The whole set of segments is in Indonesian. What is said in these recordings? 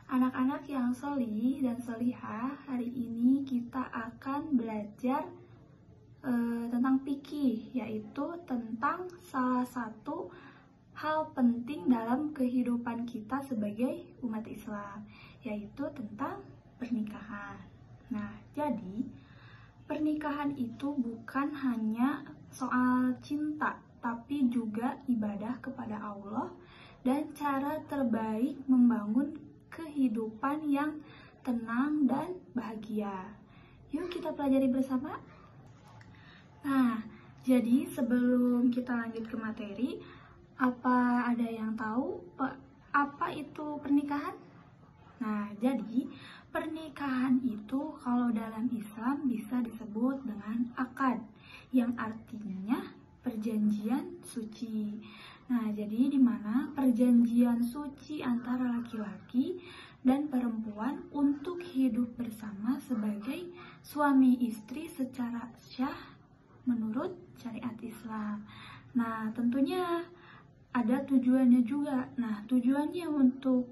Anak-anak yang solih dan solihah, hari ini kita akan belajar tentang fikih, yaitu tentang salah satu hal penting dalam kehidupan kita sebagai umat Islam, yaitu tentang pernikahan. Nah, jadi pernikahan itu bukan hanya soal cinta, tapi juga ibadah kepada Allah dan cara terbaik membangun kehidupan yang tenang dan bahagia. Yuk kita pelajari bersama. Nah, jadi sebelum kita lanjut ke materi, apa ada yang tahu apa itu pernikahan? Nah, jadi pernikahan itu kalau dalam Islam bisa disebut dengan akad, yang artinya perjanjian suci. Nah, jadi di mana perjanjian suci antara laki-laki dan perempuan untuk hidup bersama sebagai suami istri secara syah menurut syariat Islam. Nah, tentunya ada tujuannya juga. Nah, tujuannya untuk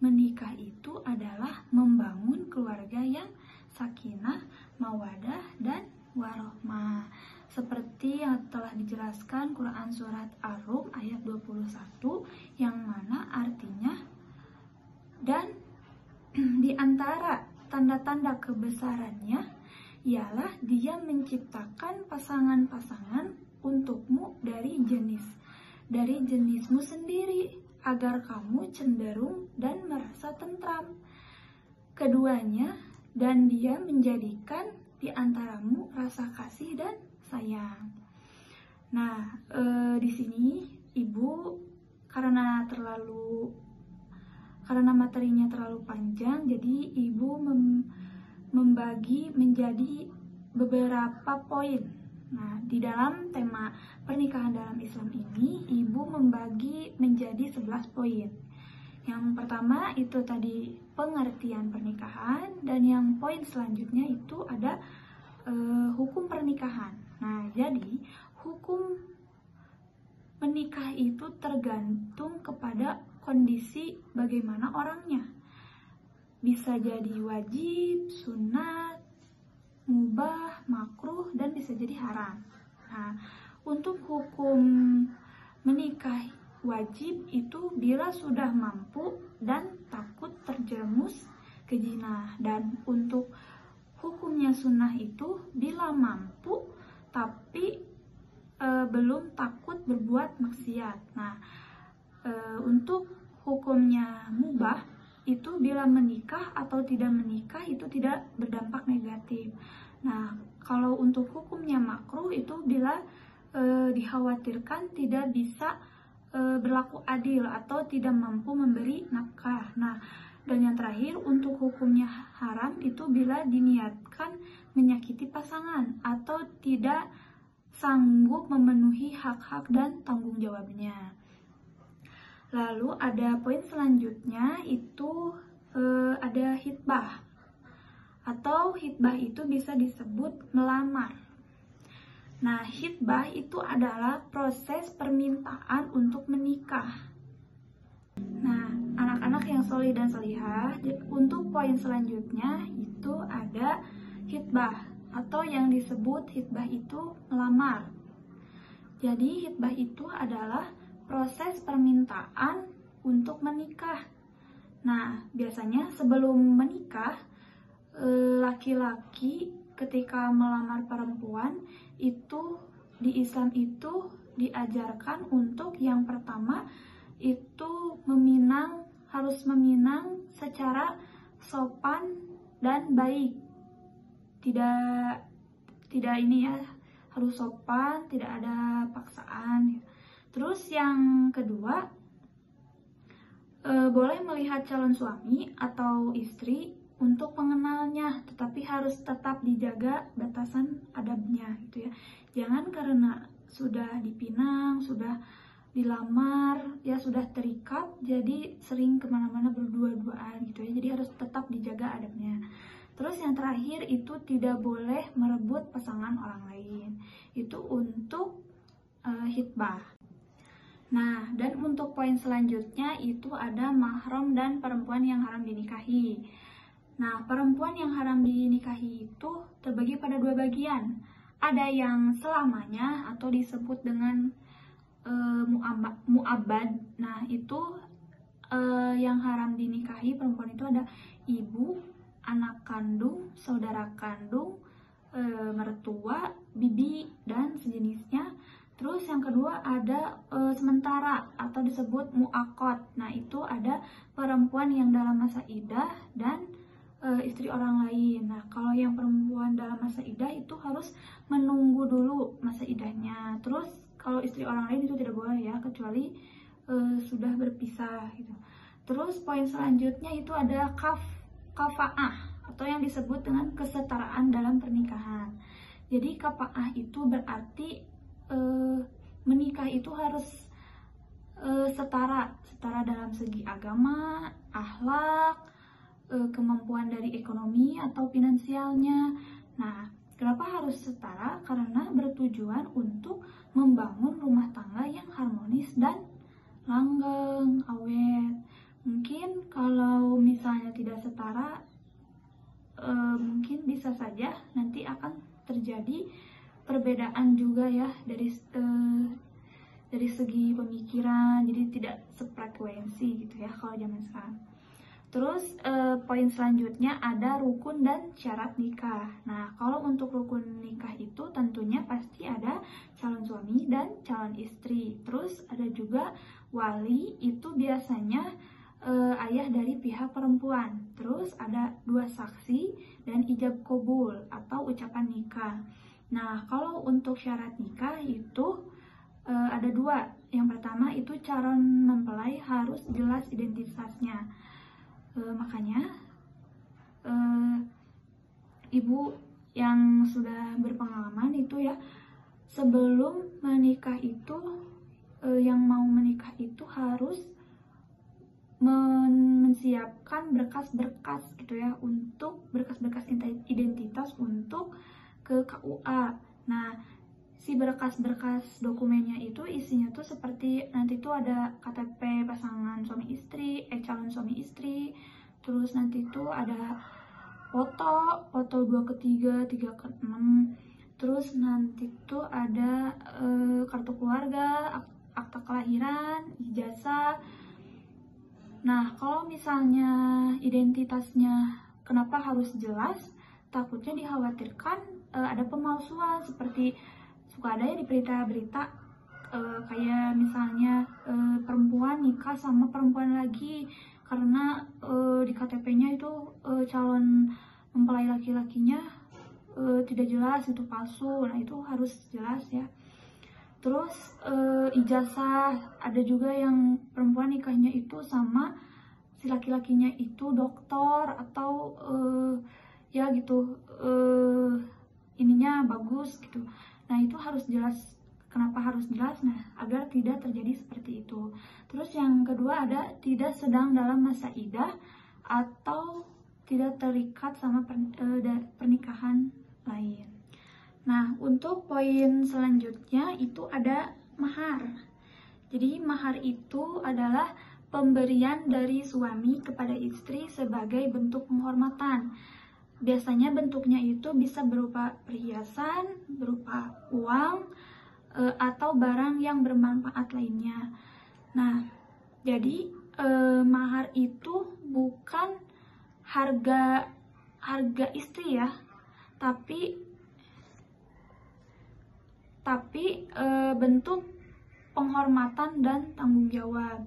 menikah itu adalah membangun keluarga yang sakinah, mawadah, dan warohmah. Seperti yang telah dijelaskan Quran Surat Ar-Rum ayat 21, yang mana artinya, dan di antara tanda-tanda kebesarannya ialah dia menciptakan pasangan-pasangan untukmu dari jenismu sendiri, agar kamu cenderung dan merasa tentram keduanya, dan dia menjadikan di antaramu rasa kasih dan sayang. Nah, di sini ibu karena materinya terlalu panjang, jadi ibu membagi menjadi beberapa poin. Nah, di dalam tema pernikahan dalam Islam ini, ibu membagi menjadi 11 poin. Yang pertama itu tadi pengertian pernikahan, dan yang poin selanjutnya itu ada hukum pernikahan. Nah, jadi hukum menikah itu tergantung kepada kondisi bagaimana orangnya. Bisa jadi wajib, sunat, mubah, makruh, dan bisa jadi haram. Nah, untuk hukum menikah wajib itu bila sudah mampu dan takut terjerumus ke zina. Dan untuk hukumnya sunnah itu bila mampu tapi belum takut berbuat maksiat. Nah, untuk hukumnya mubah itu bila menikah atau tidak menikah itu tidak berdampak negatif. Nah, kalau untuk hukumnya makruh itu bila dikhawatirkan tidak bisa berlaku adil atau tidak mampu memberi nafkah. Nah, dan yang terakhir untuk hukumnya haram itu bila diniatkan menyakiti pasangan atau tidak sanggup memenuhi hak-hak dan tanggung jawabnya. Lalu ada poin selanjutnya itu ada hitbah, atau hitbah itu bisa disebut melamar. Nah, hitbah itu adalah proses permintaan untuk menikah. Nah, anak-anak yang solih dan solihah, untuk poin selanjutnya itu ada hitbah, atau yang disebut hitbah itu melamar. Jadi hitbah itu adalah proses permintaan untuk menikah. Nah, biasanya sebelum menikah, laki-laki ketika melamar perempuan itu di Islam itu diajarkan untuk yang pertama itu harus meminang secara sopan dan baik. Tidak ini ya, harus sopan, tidak ada paksaan. Terus yang kedua, boleh melihat calon suami atau istri untuk mengenalnya, tetapi harus tetap dijaga batasan adabnya gitu ya. Jangan karena sudah dipinang, sudah dilamar, ya sudah terikat, jadi sering kemana-mana berdua-duaan gitu ya. Jadi harus tetap dijaga adabnya. Terus yang terakhir itu tidak boleh merebut pasangan orang lain. Itu untuk hitbah. Nah, dan untuk poin selanjutnya itu ada mahram dan perempuan yang haram dinikahi. Nah, perempuan yang haram dinikahi itu terbagi pada dua bagian. Ada yang selamanya atau disebut dengan mu'abbad. Nah, itu yang haram dinikahi perempuan itu ada ibu, anak kandung, saudara kandung, mertua, bibi, dan sejenisnya. Terus yang kedua ada sementara atau disebut mu'akot. Nah, itu ada perempuan yang dalam masa iddah dan istri orang lain. Nah, kalau yang perempuan dalam masa iddah itu harus menunggu dulu masa iddahnya. Terus kalau istri orang lain itu tidak boleh ya, kecuali sudah berpisah gitu. Terus poin selanjutnya itu ada kafa'ah atau yang disebut dengan kesetaraan dalam pernikahan. Jadi kafa'ah itu berarti menikah itu harus setara dalam segi agama, akhlak, kemampuan dari ekonomi atau finansialnya. Nah, kenapa harus setara? Karena bertujuan untuk membangun rumah tangga yang harmonis dan langgeng, awet. Mungkin kalau misalnya tidak setara, mungkin bisa saja nanti akan terjadi perbedaan juga ya dari segi pemikiran, jadi tidak sefrekuensi gitu ya kalau zaman sekarang. Terus poin selanjutnya ada rukun dan syarat nikah. Nah, kalau untuk rukun nikah itu tentunya pasti ada calon suami dan calon istri. Terus ada juga wali, itu biasanya ayah dari pihak perempuan. Terus ada 2 saksi dan ijab qabul atau ucapan nikah. Nah, kalau untuk syarat nikah itu ada 2. Yang pertama itu calon mempelai harus jelas identitasnya. Makanya ibu yang sudah berpengalaman itu ya, sebelum menikah itu yang mau menikah itu harus menyiapkan berkas-berkas gitu ya, untuk berkas-berkas identitas untuk ke KUA. Nah, si berkas-berkas dokumennya itu isinya tuh seperti nanti tuh ada KTP pasangan suami istri, calon suami istri, terus nanti tuh ada foto 2/3, 3/6, terus nanti tuh ada kartu keluarga, akta kelahiran, ijazah. Nah, kalau misalnya identitasnya kenapa harus jelas? Takutnya dikhawatirkan ada pemalsuan, seperti suka ada ya di berita-berita kayak misalnya perempuan nikah sama perempuan lagi karena di KTP-nya itu calon mempelai laki-lakinya tidak jelas, itu palsu. Nah, itu harus jelas ya. Terus ijazah, ada juga yang perempuan nikahnya itu sama si laki-lakinya itu dokter atau ya gitu, ininya bagus gitu. Nah, itu harus jelas. Kenapa harus jelas? Nah, agar tidak terjadi seperti itu. Terus yang kedua ada tidak sedang dalam masa iddah atau tidak terikat sama pernikahan lain. Nah, untuk poin selanjutnya itu ada mahar. Jadi mahar itu adalah pemberian dari suami kepada istri sebagai bentuk penghormatan. Biasanya bentuknya itu bisa berupa perhiasan, berupa uang, atau barang yang bermanfaat lainnya. Nah, jadi mahar itu bukan harga istri ya, tapi bentuk penghormatan dan tanggung jawab.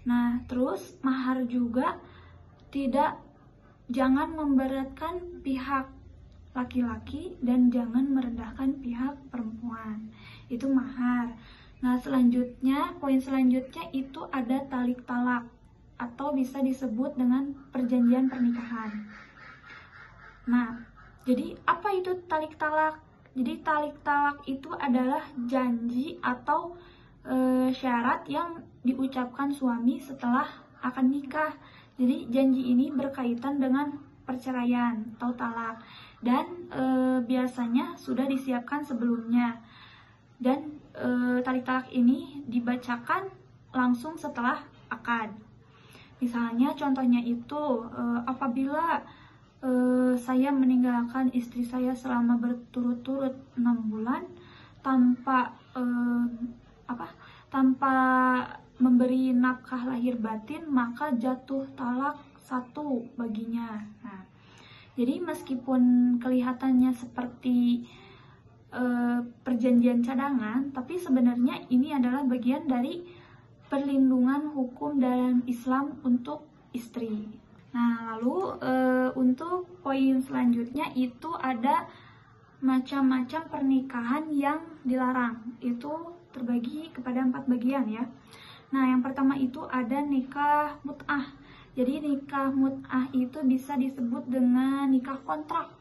Nah, terus mahar juga jangan memberatkan pihak laki-laki dan jangan merendahkan pihak perempuan. Itu mahar. Nah, poin selanjutnya itu ada talik talak atau bisa disebut dengan perjanjian pernikahan. Nah, jadi apa itu talik talak? Jadi talik talak itu adalah janji atau syarat yang diucapkan suami setelah akan nikah. Jadi janji ini berkaitan dengan perceraian atau talak dan biasanya sudah disiapkan sebelumnya. Dan talik talak ini dibacakan langsung setelah akad. Misalnya contohnya itu apabila saya meninggalkan istri saya selama berturut-turut 6 bulan tanpa tanpa memberi nafkah lahir batin, maka jatuh talak 1 baginya. Nah, jadi meskipun kelihatannya seperti perjanjian cadangan, tapi sebenarnya ini adalah bagian dari perlindungan hukum dalam Islam untuk istri. Nah, lalu untuk poin selanjutnya itu ada macam-macam pernikahan yang dilarang. Itu terbagi kepada 4 bagian ya. Nah, yang pertama itu ada nikah mut'ah. Jadi nikah mut'ah itu bisa disebut dengan nikah kontrak.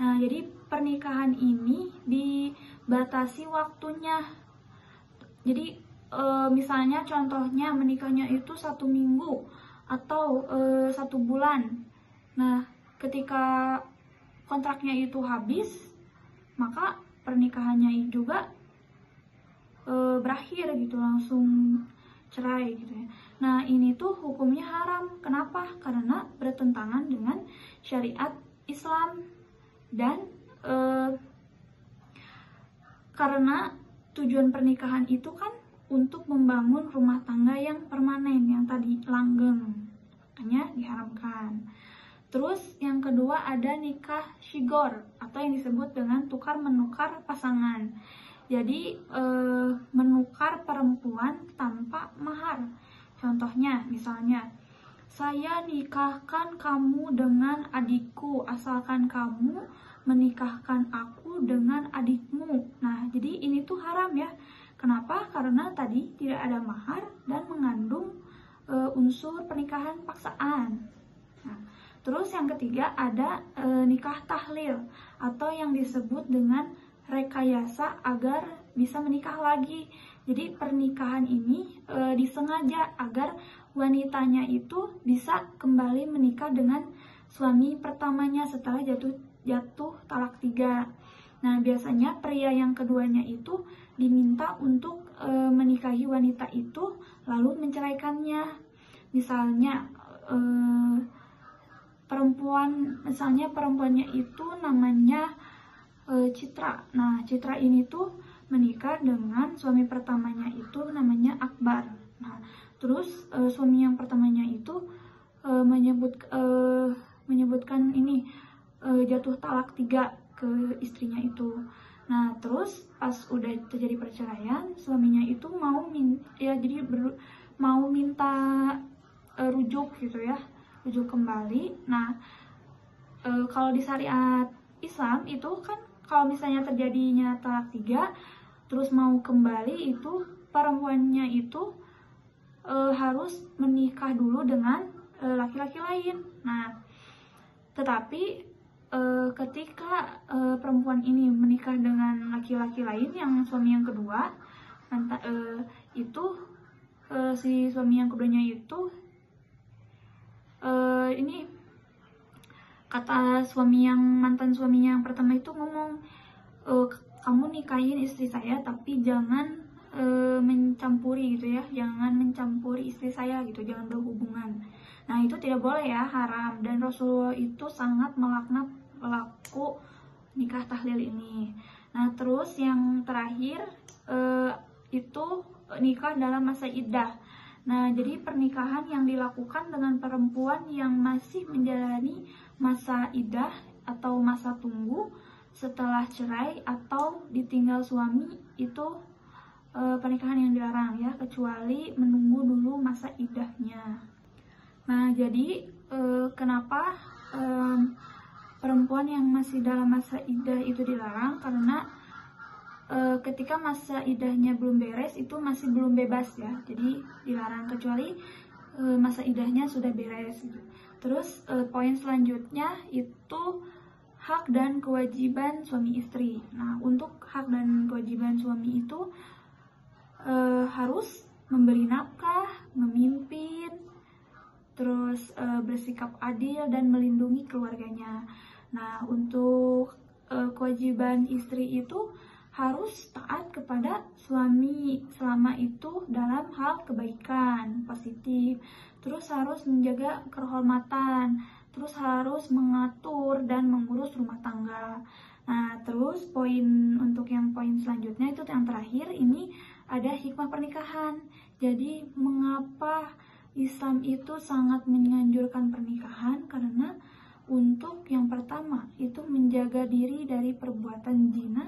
Nah, jadi pernikahan ini dibatasi waktunya. Jadi misalnya contohnya menikahnya itu 1 minggu atau 1 bulan. Nah, ketika kontraknya itu habis, maka pernikahannya juga berakhir gitu, langsung cerai gitu ya. Nah, ini tuh hukumnya haram. Kenapa? Karena bertentangan dengan syariat Islam dan karena tujuan pernikahan itu kan untuk membangun rumah tangga yang permanen, yang tadi langgeng, makanya diharamkan. Terus yang kedua ada nikah shigor atau yang disebut dengan tukar menukar pasangan. Jadi menukar perempuan tanpa mahar. Contohnya misalnya, saya nikahkan kamu dengan adikku asalkan kamu menikahkan aku dengan adikmu. Nah, jadi ini tuh haram ya. Kenapa? Karena tadi tidak ada mahar dan mengandung unsur pernikahan paksaan. Nah, terus yang ketiga ada nikah tahlil atau yang disebut dengan rekayasa agar bisa menikah lagi. Jadi pernikahan ini disengaja agar wanitanya itu bisa kembali menikah dengan suami pertamanya setelah jatuh talak 3. Nah, biasanya pria yang keduanya itu diminta untuk menikahi wanita itu lalu menceraikannya. Misalnya perempuannya itu namanya Citra. Nah, Citra ini tuh menikah dengan suami pertamanya itu namanya Akbar. Nah, terus suami yang pertamanya itu menyebutkan ini jatuh talak 3 ke istrinya itu. Nah, terus pas udah terjadi perceraian, suaminya itu mau minta rujuk gitu ya, rujuk kembali. Nah, kalau di syariat Islam itu kan kalau misalnya terjadinya talak 3 terus mau kembali, itu perempuannya itu harus menikah dulu dengan laki-laki lain. Nah, tetapi ketika perempuan ini menikah dengan laki-laki lain yang suami yang kedua, si suami yang keduanya itu ini kata mantan suaminya yang pertama itu ngomong, kamu nikahin istri saya tapi jangan mencampuri gitu ya, jangan mencampuri istri saya gitu, jangan berhubungan. Nah, itu tidak boleh ya, haram. Dan Rasulullah itu sangat melaknat pelaku nikah tahlil ini. Nah, terus yang terakhir itu nikah dalam masa iddah. Nah, jadi pernikahan yang dilakukan dengan perempuan yang masih menjalani masa iddah atau masa tunggu setelah cerai atau ditinggal suami, itu pernikahan yang dilarang ya, kecuali menunggu dulu masa iddahnya. Nah, jadi kenapa perempuan yang masih dalam masa iddah itu dilarang? Karena ketika masa iddahnya belum beres, itu masih belum bebas ya, jadi dilarang, kecuali masa iddahnya sudah beres gitu. Terus poin selanjutnya itu hak dan kewajiban suami istri. Nah, untuk hak dan kewajiban suami itu harus memberi nafkah, memimpin, terus bersikap adil dan melindungi keluarganya. Nah, untuk kewajiban istri itu harus taat kepada suami selama itu dalam hal kebaikan, positif. Terus harus menjaga kehormatan, terus harus mengatur dan mengurus rumah tangga. Nah, terus untuk yang poin selanjutnya itu yang terakhir ini ada hikmah pernikahan. Jadi, mengapa Islam itu sangat menganjurkan pernikahan? Karena untuk yang pertama itu menjaga diri dari perbuatan zina,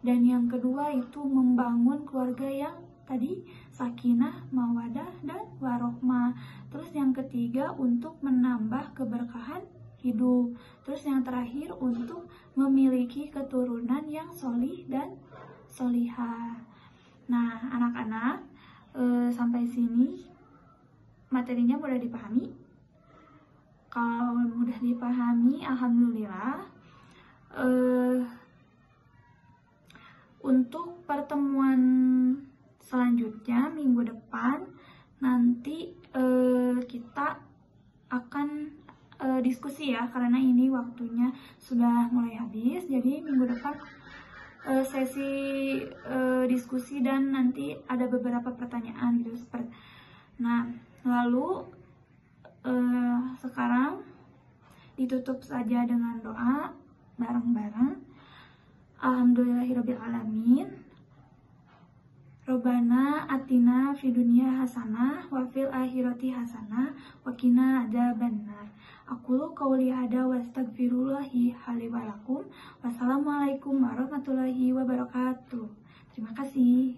dan yang kedua itu membangun keluarga yang tadi sakinah, mawadah, dan warohmah. Terus yang ketiga untuk menambah keberkahan hidup. Terus yang terakhir untuk memiliki keturunan yang solih dan solihah. Nah, anak-anak, sampai sini materinya mudah dipahami? Kalau mudah dipahami, alhamdulillah. Untuk pertemuan selanjutnya minggu depan nanti kita akan diskusi ya, karena ini waktunya sudah mulai habis. Jadi minggu depan sesi diskusi dan nanti ada beberapa pertanyaan gitu. Nah, lalu sekarang ditutup saja dengan doa bareng-bareng. Alhamdulillahirabbil alamin. Robbana atina fid dunya hasanah wa fil akhirati hasanah wa qina adzabannar. Aqulu qouli hadza wa astaghfirullahi li wa lakum. Wassalamualaikum warahmatullahi wabarakatuh. Terima kasih.